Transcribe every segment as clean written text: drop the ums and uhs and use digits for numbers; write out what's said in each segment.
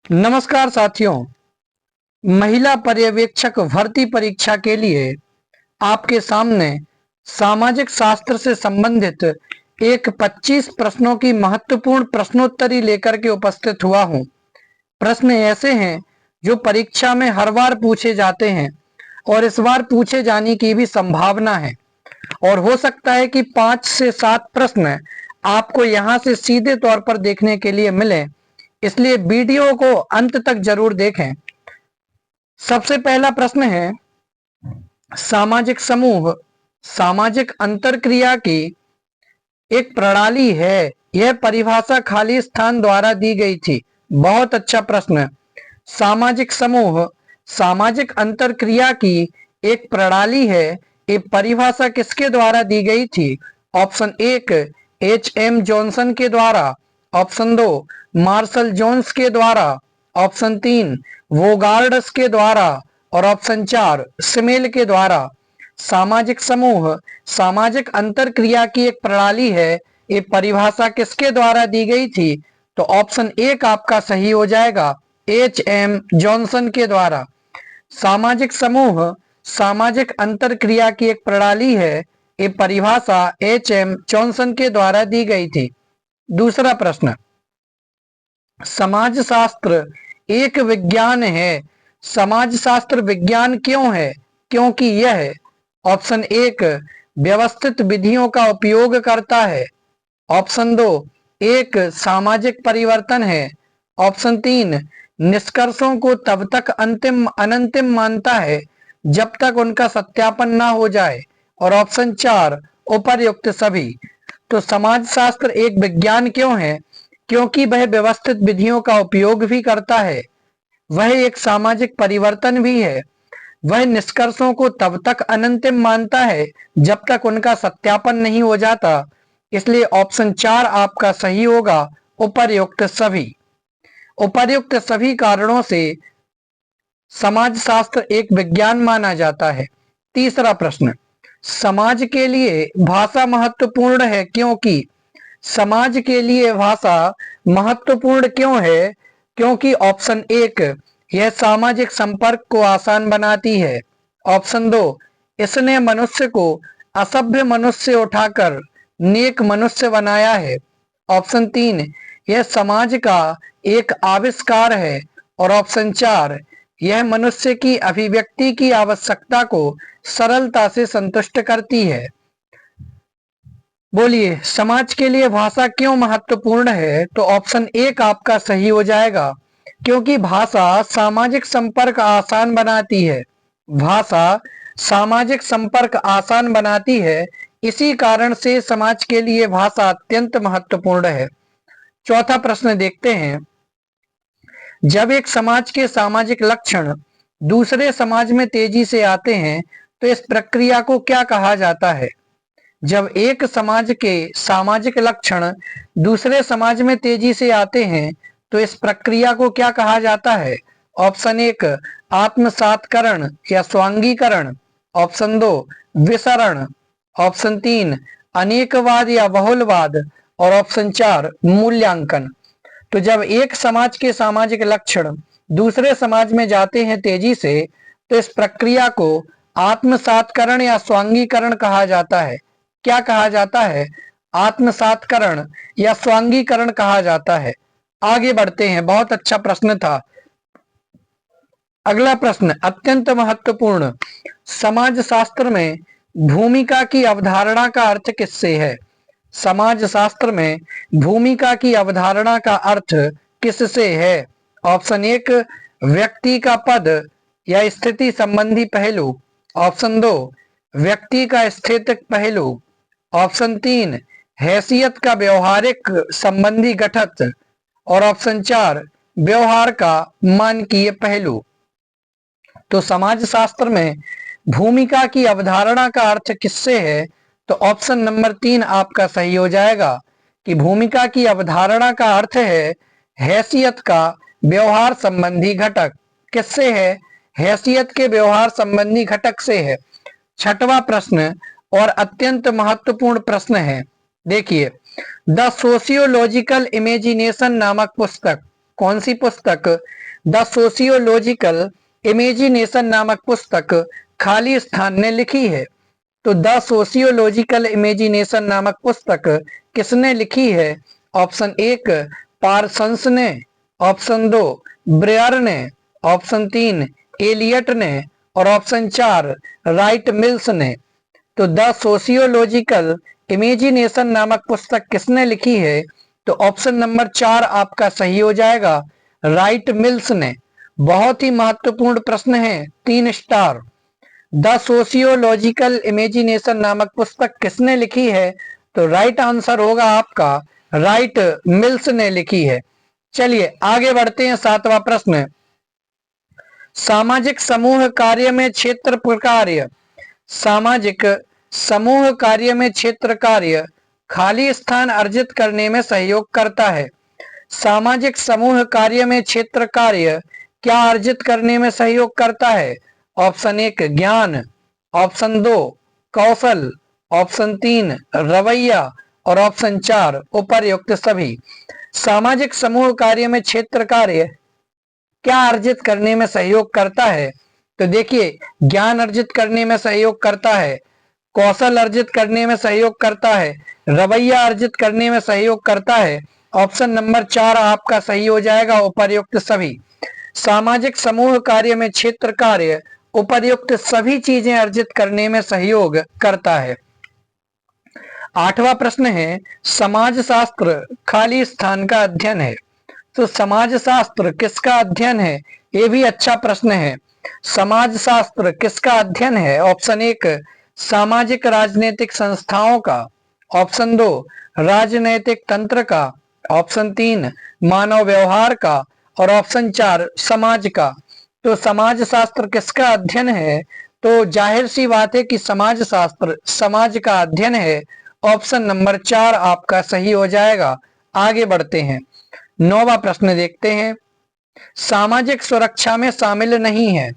नमस्कार साथियों, महिला पर्यवेक्षक भर्ती परीक्षा के लिए आपके सामने सामाजिक शास्त्र से संबंधित एक 25 प्रश्नों की महत्वपूर्ण प्रश्नोत्तरी लेकर के उपस्थित हुआ हूं। प्रश्न ऐसे हैं जो परीक्षा में हर बार पूछे जाते हैं और इस बार पूछे जाने की भी संभावना है और हो सकता है कि 5 से 7 प्रश्न आपको यहां से सीधे तौर पर देखने के लिए मिले, इसलिए वीडियो को अंत तक जरूर देखें। सबसे पहला प्रश्न है, सामाजिक समूह सामाजिक अंतरक्रिया की एक प्रणाली है, यह परिभाषा खाली स्थान द्वारा दी गई थी। बहुत अच्छा प्रश्न। सामाजिक समूह सामाजिक अंतरक्रिया की एक प्रणाली है, ये परिभाषा किसके द्वारा दी गई थी? Option 1 H.M. जॉनसन के द्वारा, ऑप्शन 2 मार्शल जोन्स के द्वारा, ऑप्शन 3 वोगार्ड्स के द्वारा और ऑप्शन 4 सिमेल के द्वारा। सामाजिक समूह सामाजिक अंतरक्रिया की एक प्रणाली है, ये परिभाषा किसके द्वारा दी गई थी? तो ऑप्शन 1 आपका सही हो जाएगा, H.M. जॉनसन के द्वारा। सामाजिक समूह सामाजिक अंतरक्रिया की एक प्रणाली है, ये परिभाषा H.M. जॉनसन के द्वारा दी गई थी। दूसरा प्रश्न, समाजशास्त्र एक विज्ञान है, समाजशास्त्र विज्ञान क्यों है? क्योंकि यह ऑप्शन 1 व्यवस्थित विधियों का उपयोग करता है, ऑप्शन 2 एक सामाजिक परिवर्तन है, ऑप्शन 3 निष्कर्षों को तब तक अनंतिम मानता है जब तक उनका सत्यापन ना हो जाए, और ऑप्शन 4 उपर्युक्त सभी। तो समाजशास्त्र एक विज्ञान क्यों है? क्योंकि वह व्यवस्थित विधियों का उपयोग भी करता है, वह एक सामाजिक परिवर्तन भी है, वह निष्कर्षों को तब तक अनंतिम मानता है जब तक उनका सत्यापन नहीं हो जाता। इसलिए ऑप्शन 4 आपका सही होगा, उपर्युक्त सभी। उपर्युक्त सभी कारणों से समाजशास्त्र एक विज्ञान माना जाता है। तीसरा प्रश्न, समाज के लिए भाषा महत्वपूर्ण है क्योंकि? समाज के लिए भाषा महत्वपूर्ण क्यों है? क्योंकि ऑप्शन 1 यह सामाजिक संपर्क को आसान बनाती है, ऑप्शन 2 इसने मनुष्य को असभ्य मनुष्य उठाकर नेक मनुष्य बनाया है, ऑप्शन 3 यह समाज का एक आविष्कार है, और ऑप्शन 4 यह मनुष्य की अभिव्यक्ति की आवश्यकता को सरलता से संतुष्ट करती है। बोलिए, समाज के लिए भाषा क्यों महत्वपूर्ण है? तो ऑप्शन 1 आपका सही हो जाएगा, क्योंकि भाषा सामाजिक संपर्क आसान बनाती है। भाषा सामाजिक संपर्क आसान बनाती है, इसी कारण से समाज के लिए भाषा अत्यंत महत्वपूर्ण है। चौथा प्रश्न देखते हैं, जब एक समाज के सामाजिक लक्षण दूसरे समाज में तेजी से आते हैं तो इस प्रक्रिया को क्या कहा जाता है? जब एक समाज के सामाजिक लक्षण दूसरे समाज में तेजी से आते हैं तो इस प्रक्रिया को क्या कहा जाता है? ऑप्शन 1 आत्मसातकरण या स्वांगीकरण, ऑप्शन 2 विसरण, ऑप्शन 3 अनेकवाद या बहुलवाद, और ऑप्शन 4 मूल्यांकन। तो जब एक समाज के सामाजिक लक्षण दूसरे समाज में जाते हैं तेजी से तो इस प्रक्रिया को आत्मसातकरण या स्वांगीकरण कहा जाता है। क्या कहा जाता है? आत्मसातकरण या स्वांगीकरण कहा जाता है। आगे बढ़ते हैं, बहुत अच्छा प्रश्न था। अगला प्रश्न अत्यंत महत्वपूर्ण, समाजशास्त्र में भूमिका की अवधारणा का अर्थ किससे है? समाजशास्त्र में भूमिका की अवधारणा का अर्थ किससे है? ऑप्शन 1 व्यक्ति का पद या स्थिति संबंधी पहलू, ऑप्शन 2 व्यक्ति का स्थितिक पहलू, ऑप्शन 3 हैसियत का व्यवहारिक संबंधी घटक, और ऑप्शन 4 व्यवहार का मानकीय पहलू। तो समाजशास्त्र में भूमिका की अवधारणा का अर्थ किससे है? तो ऑप्शन नंबर 3 आपका सही हो जाएगा कि भूमिका की अवधारणा का अर्थ है हैसियत का व्यवहार संबंधी घटक। किससे है? हैसियत के व्यवहार संबंधी घटक से है। छठवां प्रश्न और अत्यंत महत्वपूर्ण प्रश्न है, देखिए, द सोशियोलॉजिकल इमेजिनेशन नामक पुस्तक कौन सी पुस्तक? द सोशियोलॉजिकल इमेजिनेशन नामक पुस्तक खाली स्थान ने लिखी है। तो द सोशियोलॉजिकल इमेजिनेशन नामक पुस्तक किसने लिखी है? ऑप्शन 1 पार्सन्स ने, ऑप्शन 2 ब्रेयर ने, ऑप्शन 3 एलियट ने और ऑप्शन 4 राइट मिल्स ने। तो द सोशियोलॉजिकल इमेजिनेशन नामक पुस्तक किसने लिखी है? तो ऑप्शन नंबर 4 आपका सही हो जाएगा, राइट मिल्स ने। बहुत ही महत्वपूर्ण प्रश्न है, 3 स्टार। द सोशियोलॉजिकल इमेजिनेशन नामक पुस्तक किसने लिखी है? तो राइट आंसर होगा आपका राइट मिल्स ने लिखी है। चलिए आगे बढ़ते हैं, 7वां प्रश्न। सामाजिक समूह कार्य में क्षेत्र कार्य, सामाजिक समूह कार्य में क्षेत्र कार्य खाली स्थान अर्जित करने में सहयोग करता है। सामाजिक समूह कार्य में क्षेत्र कार्य क्या अर्जित करने में सहयोग करता है? ऑप्शन 1 ज्ञान, ऑप्शन 2 कौशल, ऑप्शन 3 रवैया और ऑप्शन 4 उपर्युक्त सभी। सामाजिक समूह कार्य में क्षेत्र कार्य क्या अर्जित करने में सहयोग करता है? तो देखिए, ज्ञान अर्जित करने में सहयोग करता है, कौशल अर्जित करने में सहयोग करता है, रवैया अर्जित करने में सहयोग करता है। ऑप्शन नंबर 4 आपका सही हो जाएगा, उपर्युक्त सभी। सामाजिक समूह कार्य में क्षेत्र कार्य उपर्युक्त सभी चीजें अर्जित करने में सहयोग करता है। 8वां प्रश्न है, समाजशास्त्र खाली स्थान का अध्ययन है। तो समाजशास्त्र किसका अध्ययन है? ये भी अच्छा प्रश्न है। समाजशास्त्र किसका अध्ययन है? ऑप्शन 1 सामाजिक राजनीतिक संस्थाओं का, ऑप्शन 2 राजनैतिक तंत्र का, ऑप्शन 3 मानव व्यवहार का और ऑप्शन 4 समाज का। तो समाजशास्त्र किसका अध्ययन है? तो जाहिर सी बात है कि समाजशास्त्र समाज का अध्ययन है। ऑप्शन नंबर 4 आपका सही हो जाएगा। आगे बढ़ते हैं, 9वां प्रश्न देखते हैं। सामाजिक सुरक्षा में शामिल नहीं है।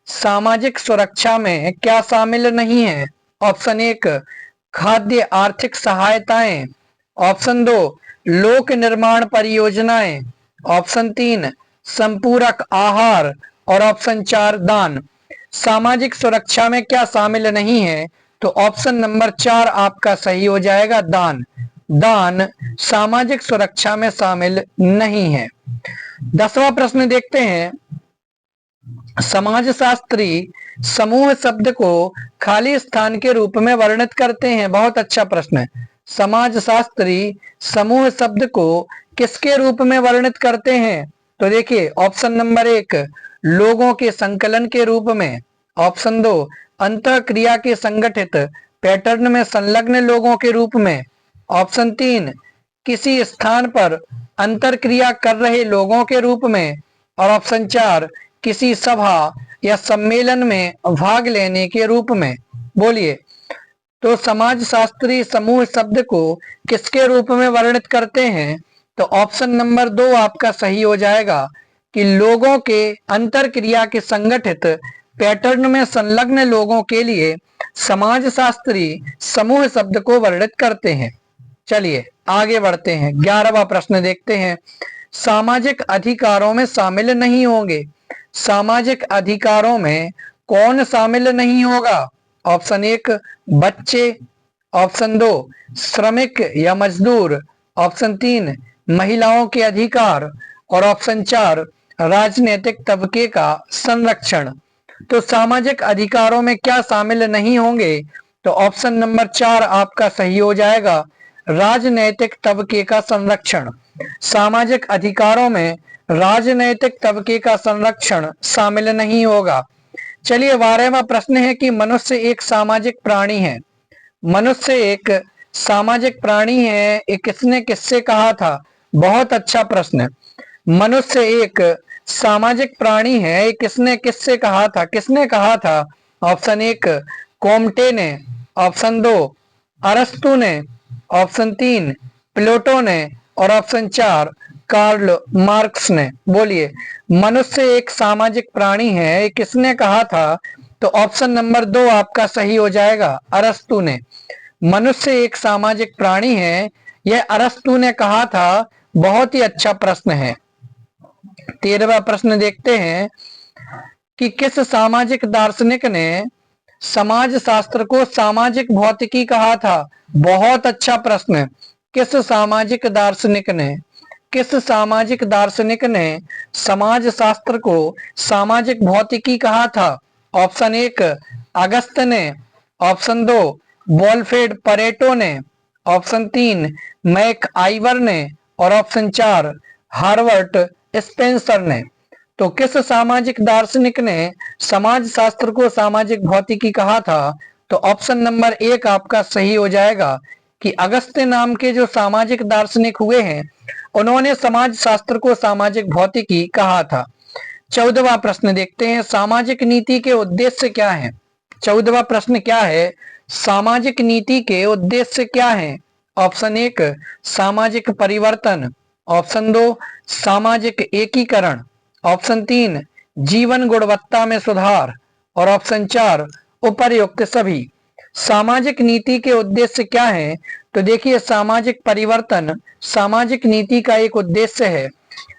सामाजिक सुरक्षा में क्या शामिल नहीं है? ऑप्शन 1 खाद्य आर्थिक सहायताएं, ऑप्शन 2 लोक निर्माण परियोजनाएं, ऑप्शन 3 संपूरक आहार और ऑप्शन 4 दान। सामाजिक सुरक्षा में क्या शामिल नहीं है? तो ऑप्शन नंबर 4 आपका सही हो जाएगा, दान। दान सामाजिक सुरक्षा में शामिल नहीं है। 10वां प्रश्न देखते हैं। समाजशास्त्री समूह शब्द को खाली स्थान के रूप में वर्णित करते हैं। बहुत अच्छा प्रश्न है। समाजशास्त्री समूह शब्द को किसके रूप में वर्णित करते हैं? तो देखिए, ऑप्शन नंबर 1 लोगों के संकलन के रूप में, ऑप्शन 2 अंतःक्रिया के संगठित पैटर्न में संलग्न लोगों के रूप में, ऑप्शन 3 किसी स्थान पर अंतरक्रिया कर रहे लोगों के रूप में और ऑप्शन 4 किसी सभा या सम्मेलन में भाग लेने के रूप में। बोलिए, तो समाजशास्त्री समूह शब्द को किसके रूप में वर्णित करते हैं? तो ऑप्शन नंबर 2 आपका सही हो जाएगा कि लोगों के अंतरक्रिया के संगठित पैटर्न में संलग्न लोगों के लिए समाजशास्त्री समूह शब्द को वर्णित करते हैं। चलिए आगे बढ़ते हैं, 11वां प्रश्न देखते हैं। सामाजिक अधिकारों में शामिल नहीं होंगे। सामाजिक अधिकारों में कौन शामिल नहीं होगा? ऑप्शन 1 बच्चे, ऑप्शन 2 श्रमिक या मजदूर, ऑप्शन 3 महिलाओं के अधिकार और ऑप्शन 4 राजनीतिक तबके का संरक्षण। तो सामाजिक अधिकारों में क्या शामिल नहीं होंगे? तो ऑप्शन नंबर 4 आपका सही हो जाएगा, राजनैतिक तबके का संरक्षण। सामाजिक अधिकारों में राजनैतिक तबके का संरक्षण शामिल नहीं होगा। चलिए 12वां प्रश्न है कि मनुष्य एक सामाजिक प्राणी है। मनुष्य एक सामाजिक प्राणी है, ये किसने किससे कहा था? बहुत अच्छा प्रश्न। मनुष्य एक सामाजिक प्राणी है, ये किसने किससे कहा था? किसने कहा था? ऑप्शन 1 कोम्टे ने, ऑप्शन 2 अरस्तु ने, ऑप्शन 3 प्लेटो ने और ऑप्शन 4 कार्ल मार्क्स ने। बोलिए, मनुष्य एक सामाजिक प्राणी है, ये किसने कहा था? तो ऑप्शन नंबर 2 आपका सही हो जाएगा, अरस्तु ने। मनुष्य एक सामाजिक प्राणी है, यह अरस्तु ने कहा था। बहुत ही अच्छा प्रश्न है। 13वां प्रश्न देखते हैं कि किस सामाजिक दार्शनिक ने समाज शास्त्र को सामाजिक भौतिकी कहा था। बहुत अच्छा प्रश्न। किस सामाजिक दार्शनिक ने समाज शास्त्र को सामाजिक भौतिकी कहा था। ऑप्शन 1 अगस्त ने, ऑप्शन 2 वॉल्फ्रेड परेटो ने, ऑप्शन 3 मैक आइवर ने और ऑप्शन 4 हार्वर्ट स्पेंसर ने। तो किस सामाजिक दार्शनिक ने समाज शास्त्र को सामाजिक भौतिकी कहा था। तो ऑप्शन नंबर 1 आपका सही हो जाएगा कि अगस्त नाम के जो सामाजिक दार्शनिक हुए हैं उन्होंने समाज शास्त्र को सामाजिक भौतिकी कहा था। 14वां प्रश्न देखते हैं, सामाजिक नीति के उद्देश्य क्या हैं। 14वां प्रश्न क्या है, सामाजिक नीति के उद्देश्य क्या हैं। ऑप्शन 1 सामाजिक परिवर्तन, ऑप्शन 2 सामाजिक एकीकरण, ऑप्शन 3 जीवन गुणवत्ता में सुधार और ऑप्शन 4 उपर्युक्त सभी। सामाजिक नीति के उद्देश्य क्या हैं। तो देखिए, सामाजिक परिवर्तन सामाजिक नीति का एक उद्देश्य है।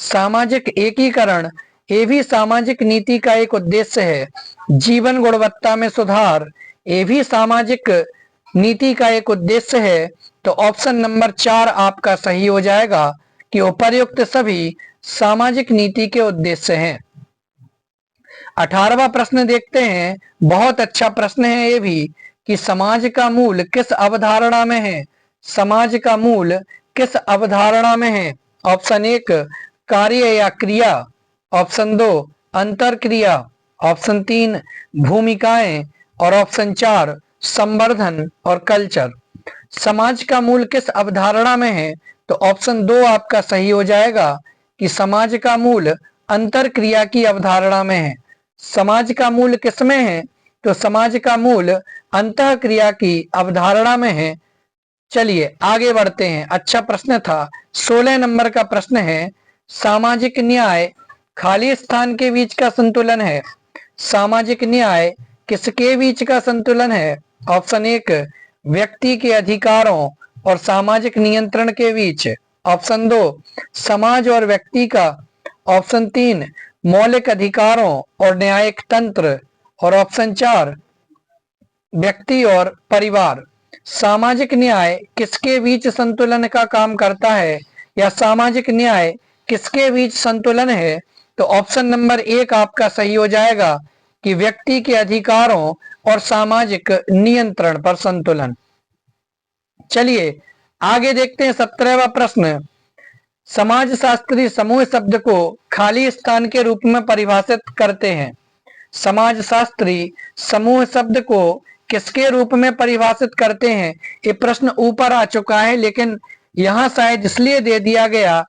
सामाजिक एकीकरण ये भी सामाजिक नीति का एक उद्देश्य है। जीवन गुणवत्ता में सुधार ये भी सामाजिक नीति का एक उद्देश्य है। तो ऑप्शन नंबर 4 आपका सही हो जाएगा कि उपर्युक्त सभी सामाजिक नीति के उद्देश्य हैं। 18वां प्रश्न देखते हैं, बहुत अच्छा प्रश्न है ये भी, कि समाज का मूल किस अवधारणा में है। समाज का मूल किस अवधारणा में है। ऑप्शन 1 कार्य या क्रिया, ऑप्शन 2 अंतरक्रिया, ऑप्शन 3 भूमिकाएं और ऑप्शन 4 संवर्धन और कल्चर। समाज का मूल किस अवधारणा में है। तो ऑप्शन 2 आपका सही हो जाएगा कि समाज का मूल अंतरक्रिया की अवधारणा में है। समाज का मूल किसमें है। तो समाज का मूल अंतःक्रिया की अवधारणा में है। चलिए आगे बढ़ते हैं, अच्छा प्रश्न था। 16 नंबर का प्रश्न है, सामाजिक न्याय खाली स्थान के बीच का संतुलन है। सामाजिक न्याय किसके बीच का संतुलन है। ऑप्शन 1 व्यक्ति के अधिकारों और सामाजिक नियंत्रण के बीच, ऑप्शन 2 समाज और व्यक्ति का, ऑप्शन 3 मौलिक अधिकारों और न्यायिक तंत्र और ऑप्शन 4 व्यक्ति और परिवार। सामाजिक न्याय किसके बीच संतुलन का काम करता है या सामाजिक न्याय किसके बीच संतुलन है। तो ऑप्शन नंबर 1 आपका सही हो जाएगा कि व्यक्ति के अधिकारों और सामाजिक नियंत्रण पर संतुलन। चलिए आगे देखते हैं 17वां प्रश्न, समाजशास्त्री समूह शब्द को खाली स्थान के रूप में परिभाषित करते हैं। समाजशास्त्री समूह शब्द को किसके रूप में परिभाषित करते हैं। ये प्रश्न ऊपर आ चुका है लेकिन यहाँ शायद इसलिए दे दिया गया,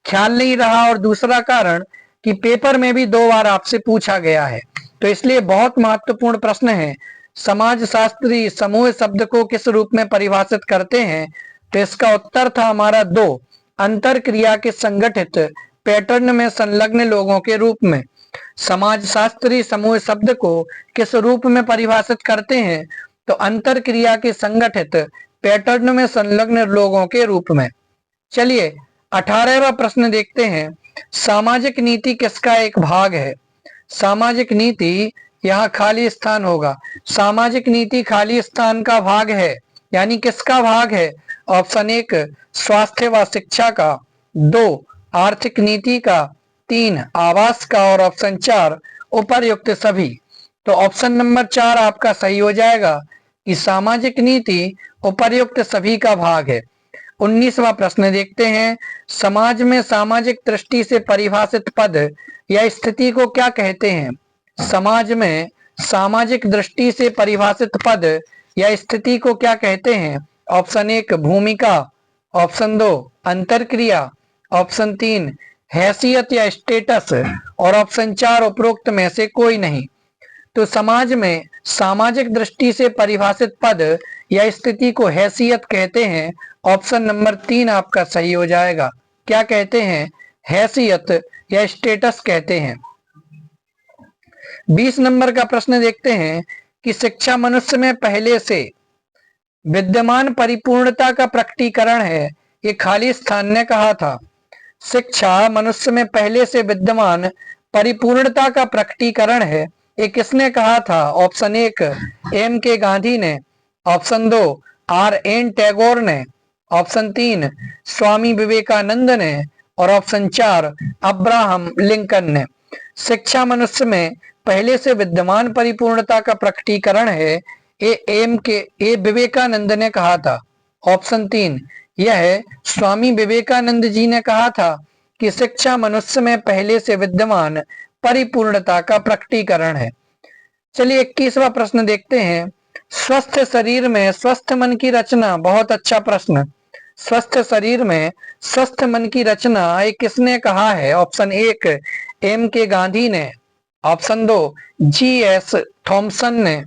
ख्याल नहीं रहा, और दूसरा कारण कि पेपर में भी 2 बार आपसे पूछा गया है, तो इसलिए बहुत महत्वपूर्ण प्रश्न है। समाजशास्त्री समूह शब्द को किस रूप में परिभाषित करते हैं। तो इसका उत्तर था हमारा 2 अंतरक्रिया के संगठित पैटर्न में संलग्न लोगों के रूप में। समाजशास्त्री समूह शब्द को किस रूप में परिभाषित करते हैं। तो अंतरक्रिया के संगठित पैटर्न में संलग्न लोगों के रूप में। चलिए 18वां प्रश्न देखते हैं, सामाजिक नीति किसका एक भाग है। सामाजिक नीति यहाँ खाली स्थान होगा। सामाजिक नीति खाली स्थान का भाग है, यानी किसका भाग है। ऑप्शन 1 स्वास्थ्य व शिक्षा का, 2 आर्थिक नीति का, 3 आवास का और ऑप्शन 4 उपर्युक्त सभी। तो ऑप्शन नंबर 4 आपका सही हो जाएगा कि सामाजिक नीति उपर्युक्त सभी का भाग है। 19वां प्रश्न देखते हैं, समाज में सामाजिक दृष्टि से परिभाषित पद या स्थिति को क्या कहते हैं। समाज में सामाजिक दृष्टि से परिभाषित पद या स्थिति को क्या कहते हैं। ऑप्शन 1 भूमिका, ऑप्शन 2 अंतरक्रिया, ऑप्शन 3 हैसियत या स्टेटस और ऑप्शन 4 उपरोक्त में से कोई नहीं। तो समाज में सामाजिक दृष्टि से परिभाषित पद या स्थिति को हैसियत कहते हैं। ऑप्शन नंबर 3 आपका सही हो जाएगा। क्या कहते हैं, हैसियत या स्टेटस कहते हैं। 20 नंबर का प्रश्न देखते हैं कि शिक्षा मनुष्य में पहले से विद्यमान परिपूर्णता का प्रकटीकरण है, ये खाली स्थान ने कहा था। शिक्षा मनुष्य में पहले से विद्यमान परिपूर्णता का प्रकटीकरण है, ये किसने कहा था? ऑप्शन 1 एम के गांधी ने, ऑप्शन 2 आर एन टैगोर ने, ऑप्शन 3 स्वामी विवेकानंद ने और ऑप्शन 4 अब्राहम लिंकन ने। शिक्षा मनुष्य में पहले से विद्यमान परिपूर्णता का प्रकटीकरण है, ये विवेकानंद ने कहा था। ऑप्शन 3 यह स्वामी विवेकानंद जी ने कहा था कि शिक्षा मनुष्य में पहले से विद्यमान परिपूर्णता का प्रकटीकरण है। चलिए 21वां प्रश्न देखते हैं। स्वस्थ शरीर में स्वस्थ मन की रचना। बहुत अच्छा प्रश्न। स्वस्थ शरीर में स्वस्थ मन की रचना ये किसने कहा है? ऑप्शन 1 एम के गांधी ने, ऑप्शन 2 जी एस थॉमसन ने,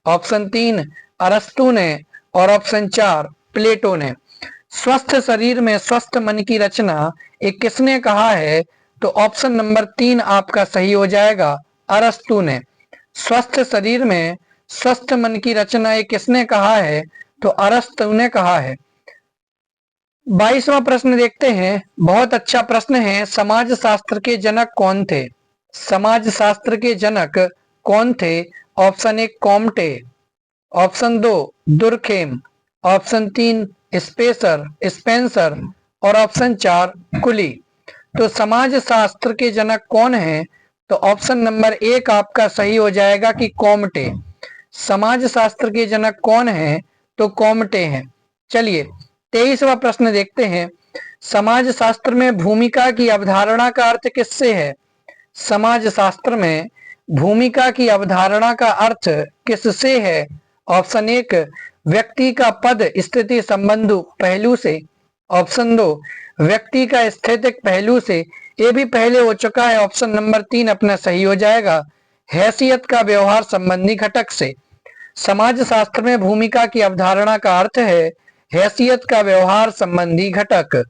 ऑप्शन 3 अरस्तु ने और ऑप्शन 4 प्लेटो ने। स्वस्थ शरीर में स्वस्थ मन की रचना ये किसने कहा है? तो ऑप्शन नंबर 3 आपका सही हो जाएगा, अरस्तु ने। स्वस्थ शरीर में स्वस्थ मन की रचना ये किसने कहा है? तो अरस्तु ने कहा है। 22वां प्रश्न देखते हैं। बहुत अच्छा प्रश्न है। समाज शास्त्र के जनक कौन थे? समाज शास्त्र के जनक कौन थे? Option 1 Comte, option 2 Durkheim, option 3 Spencer और ऑप्शन 4 कुली। तो समाज शास्त्र के जनक कौन हैं? तो ऑप्शन नंबर 1 आपका सही हो जाएगा कि कॉम्टे। समाज शास्त्र के जनक कौन हैं? तो कॉम्टे हैं। चलिए 23वां प्रश्न देखते हैं। समाज शास्त्र में भूमिका की अवधारणा का अर्थ किससे है? समाज शास्त्र में भूमिका की अवधारणा का अर्थ किससे है? ऑप्शन 1 व्यक्ति का पद स्थिति संबंध पहलू से, ऑप्शन 2 व्यक्ति का स्थैतिक पहलू से, ये भी पहले हो चुका है, ऑप्शन नंबर 3 अपना सही हो जाएगा, हैसियत का व्यवहार संबंधी घटक से। समाज शास्त्र में भूमिका की अवधारणा का अर्थ है हैसियत का व्यवहार संबंधी घटक।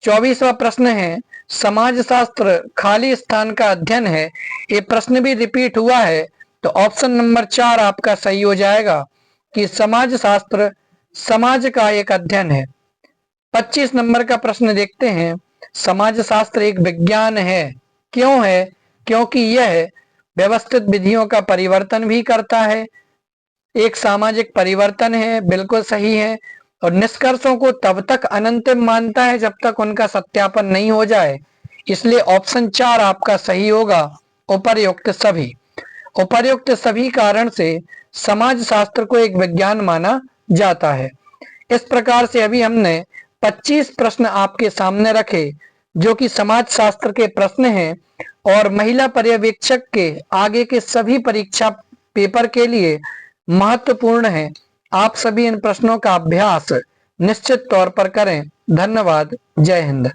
24वां प्रश्न है। समाज शास्त्र खाली स्थान का अध्ययन है, ये प्रश्न भी रिपीट हुआ है, तो ऑप्शन नंबर 4 आपका सही हो जाएगा कि समाज शास्त्र समाज का एक अध्ययन है। 25 नंबर का प्रश्न देखते हैं। समाज शास्त्र एक विज्ञान है, क्यों है? क्योंकि यह व्यवस्थित विधियों का परिवर्तन भी करता है, एक सामाजिक परिवर्तन है, बिल्कुल सही है, और निष्कर्षों को तब तक अनंतिम मानता है जब तक उनका सत्यापन नहीं हो जाए, इसलिए ऑप्शन 4 आपका सही होगा, उपर्युक्त सभी। उपर्युक्त सभी कारण से समाज शास्त्र को एक विज्ञान माना जाता है। इस प्रकार से अभी हमने 25 प्रश्न आपके सामने रखे जो कि समाज शास्त्र के प्रश्न हैं और महिला पर्यवेक्षक के आगे के सभी परीक्षा पेपर के लिए महत्वपूर्ण है। आप सभी इन प्रश्नों का अभ्यास निश्चित तौर पर करें। धन्यवाद। जय हिंद।